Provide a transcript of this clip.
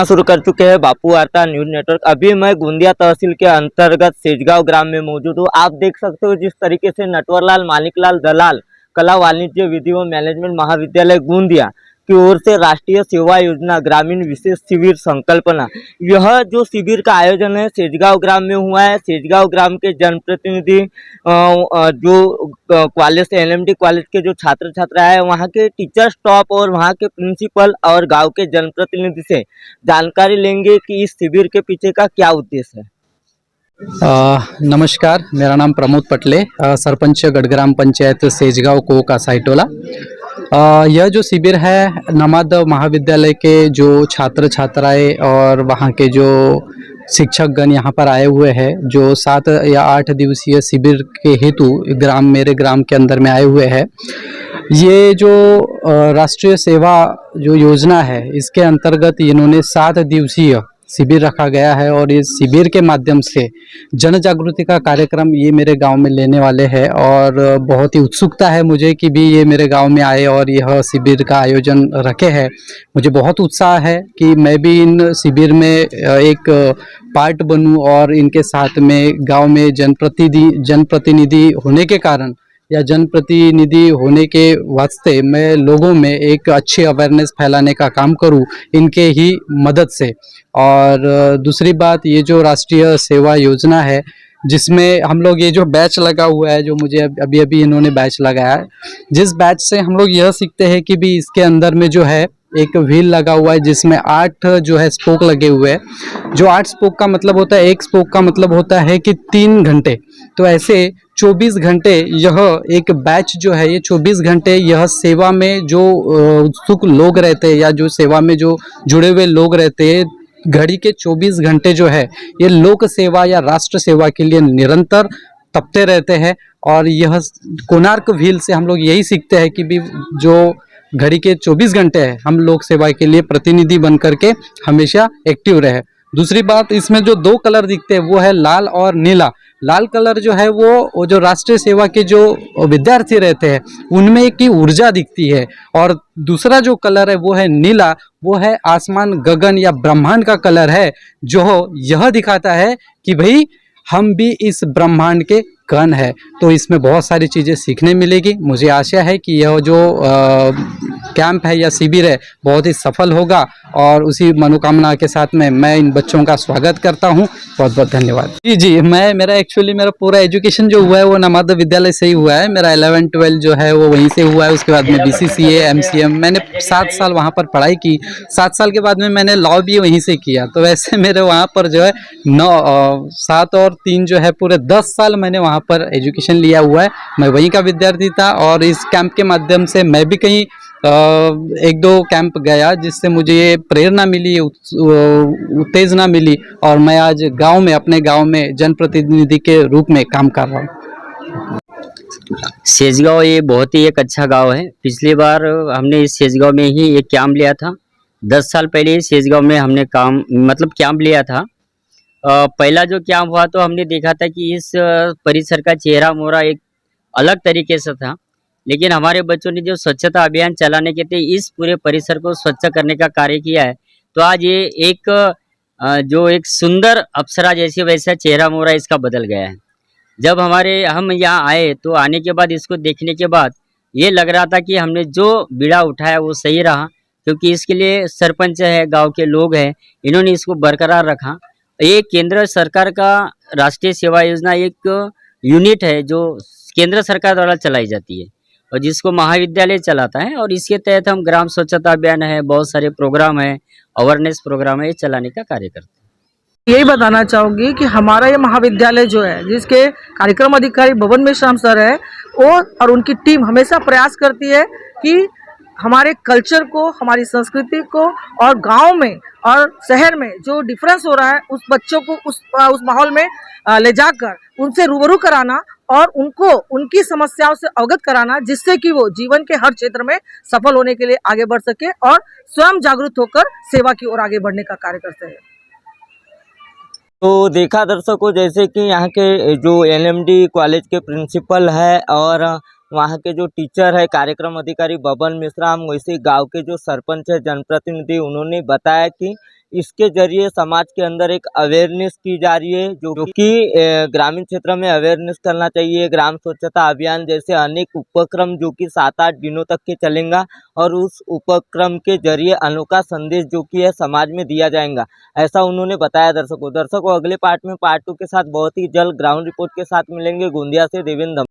शुरू कर चुके हैं बापू वार्ता न्यूज नेटवर्क। अभी मैं गोंदिया तहसील के अंतर्गत सेजगांव ग्राम में मौजूद हूँ। आप देख सकते हो जिस तरीके से नटवरलाल मानिकलाल दलाल कला वाणिज्य विधि व मैनेजमेंट महाविद्यालय गोंदिया की ओर से राष्ट्रीय सेवा योजना ग्रामीण विशेष शिविर संकल्पना, यह जो शिविर का आयोजन है सेजगांव ग्राम में हुआ है। सेजगांव ग्राम के जनप्रतिनिधि जो कॉलेज एलएमडी कॉलेज के जो छात्र छात्रा है, वहाँ के टीचर स्टाफ और वहाँ के प्रिंसिपल और गांव के जनप्रतिनिधि से जानकारी लेंगे कि इस शिविर के पीछे का क्या उद्देश्य है। नमस्कार, मेरा नाम प्रमोद पटले, सरपंच गढ़ग्राम पंचायत सेजगांव को कासाईटोला। यह जो शिविर है नमाद महाविद्यालय के जो छात्र छात्राएं और वहाँ के जो शिक्षकगण यहाँ पर आए हुए हैं, जो 7 या 8 दिवसीय शिविर के हेतु मेरे ग्राम के अंदर में आए हुए हैं। ये जो राष्ट्रीय सेवा जो योजना है, इसके अंतर्गत इन्होंने 7 दिवसीय शिविर रखा गया है और इस शिविर के माध्यम से जन जागृति का कार्यक्रम ये मेरे गांव में लेने वाले हैं। और बहुत ही उत्सुकता है मुझे कि भी ये मेरे गांव में आए और यह शिविर का आयोजन रखे हैं। मुझे बहुत उत्साह है कि मैं भी इन शिविर में एक पार्ट बनूं और इनके साथ में गांव में जनप्रतिनिधि होने के कारण या जनप्रतिनिधि होने के वास्ते मैं लोगों में एक अच्छी अवेयरनेस फैलाने का काम करूं इनके ही मदद से। और दूसरी बात, ये जो राष्ट्रीय सेवा योजना है जिसमें हम लोग ये जो बैच लगा हुआ है, जो मुझे अभी अभी इन्होंने बैच लगाया है, जिस बैच से हम लोग यह सीखते हैं कि भी इसके अंदर में जो है एक व्हील लगा हुआ है जिसमें 8 जो है स्पोक लगे हुए हैं। जो 8 स्पोक का मतलब होता है, एक स्पोक का मतलब होता है कि 3 घंटे। तो ऐसे 24 घंटे यह एक बैच जो है, ये 24 घंटे यह सेवा में जो उत्सुक लोग रहते हैं या जो सेवा में जो जुड़े हुए लोग रहते हैं, घड़ी के 24 घंटे जो है ये लोक सेवा या राष्ट्र सेवा के लिए निरंतर तपते रहते हैं। और यह कोणार्क व्हील से हम लोग यही सीखते हैं कि भी जो घड़ी के 24 घंटे है हम लोक सेवा के लिए प्रतिनिधि बन करके हमेशा एक्टिव रहे। दूसरी बात, इसमें जो 2 कलर दिखते हैं वो है लाल और नीला। लाल कलर जो है वो जो राष्ट्रीय सेवा के जो विद्यार्थी रहते हैं उनमें एक ही ऊर्जा दिखती है। और दूसरा जो कलर है वो है नीला, वो है आसमान गगन या ब्रह्मांड का कलर है, जो यह दिखाता है कि भाई हम भी इस ब्रह्मांड के कण है। तो इसमें बहुत सारी चीज़ें सीखने मिलेगी। मुझे आशा है कि यह जो कैंप है या शिविर है बहुत ही सफल होगा और उसी मनोकामना के साथ में मैं इन बच्चों का स्वागत करता हूं। बहुत बहुत धन्यवाद। जी, मेरा पूरा एजुकेशन जो हुआ है वो नमाद विद्यालय से ही हुआ है। मेरा 11-12 जो है वो वहीं से हुआ है। उसके बाद में BCCA MCM मैंने 7 साल वहाँ पर पढ़ाई की। 7 साल के बाद में मैंने लॉ भी वहीं से किया। तो वैसे मेरे वहाँ पर जो है 7 और 3 जो है पूरे 10 साल मैंने वहाँ पर एजुकेशन लिया हुआ है। मैं वहीं का विद्यार्थी था और इस कैंप के माध्यम से मैं भी कहीं 1-2 कैंप गया जिससे मुझे ये प्रेरणा मिली, उत्तेजना मिली और मैं आज गांव में, अपने गांव में जनप्रतिनिधि के रूप में काम कर रहा हूँ। सेजगांव ये बहुत ही एक अच्छा गांव है। पिछली बार हमने इस सेजगांव में ही एक कैंप लिया था। 10 साल पहले सेजगांव में हमने कैंप लिया था। पहला जो कैंप हुआ तो हमने देखा था कि इस परिसर का चेहरा मोहरा एक अलग तरीके से था, लेकिन हमारे बच्चों ने जो स्वच्छता अभियान चलाने के थे इस पूरे परिसर को स्वच्छ करने का कार्य किया है। तो आज ये एक सुंदर अप्सरा जैसे वैसा चेहरा मोहरा इसका बदल गया है। जब हम यहाँ आए तो आने के बाद इसको देखने के बाद ये लग रहा था कि हमने जो बीड़ा उठाया वो सही रहा, क्योंकि इसके लिए सरपंच है, गांव के लोग हैं, इन्होंने इसको बरकरार रखा। ये केंद्र सरकार का राष्ट्रीय सेवा योजना एक यूनिट है जो केंद्र सरकार द्वारा चलाई जाती है और जिसको महाविद्यालय चलाता है। और इसके तहत हम ग्राम स्वच्छता अभियान है, बहुत सारे प्रोग्राम है, अवेयरनेस प्रोग्राम है, ये चलाने का कार्य करते हैं। यही बताना चाहूँगी कि हमारा ये महाविद्यालय जो है, जिसके कार्यक्रम अधिकारी भवन मेश्राम सर है, वो और उनकी टीम हमेशा प्रयास करती है कि हमारे कल्चर को, हमारी संस्कृति को और गांव में और शहर में जो डिफरेंस हो रहा है उस बच्चों को उस माहौल में ले जाकर उनसे रूबरू कराना और उनको उनकी समस्याओं से अवगत कराना, जिससे कि वो जीवन के हर क्षेत्र में सफल होने के लिए आगे बढ़ सके और स्वयं जागरूक होकर सेवा की ओर आगे बढ़ने का कार्य करते हैं। तो देखा दर्शकों, जैसे कि यहाँ के जो LMD कॉलेज के प्रिंसिपल है और वहाँ के जो टीचर है, कार्यक्रम अधिकारी बबन मेश्राम, वैसे गांव के जो सरपंच है, जनप्रतिनिधि, उन्होंने बताया कि इसके जरिए समाज के अंदर एक अवेयरनेस की जा रही है, जो कि ग्रामीण क्षेत्र में अवेयरनेस करना चाहिए। ग्राम स्वच्छता अभियान जैसे अनेक उपक्रम जो कि 7-8 दिनों तक के चलेंगे और उस उपक्रम के जरिए अनोखा संदेश जो कि है समाज में दिया जाएगा, ऐसा उन्होंने बताया। दर्शकों अगले पार्ट 2 के साथ बहुत ही जल्द ग्राउंड रिपोर्ट के साथ मिलेंगे। गोंदिया से देवेंद्र।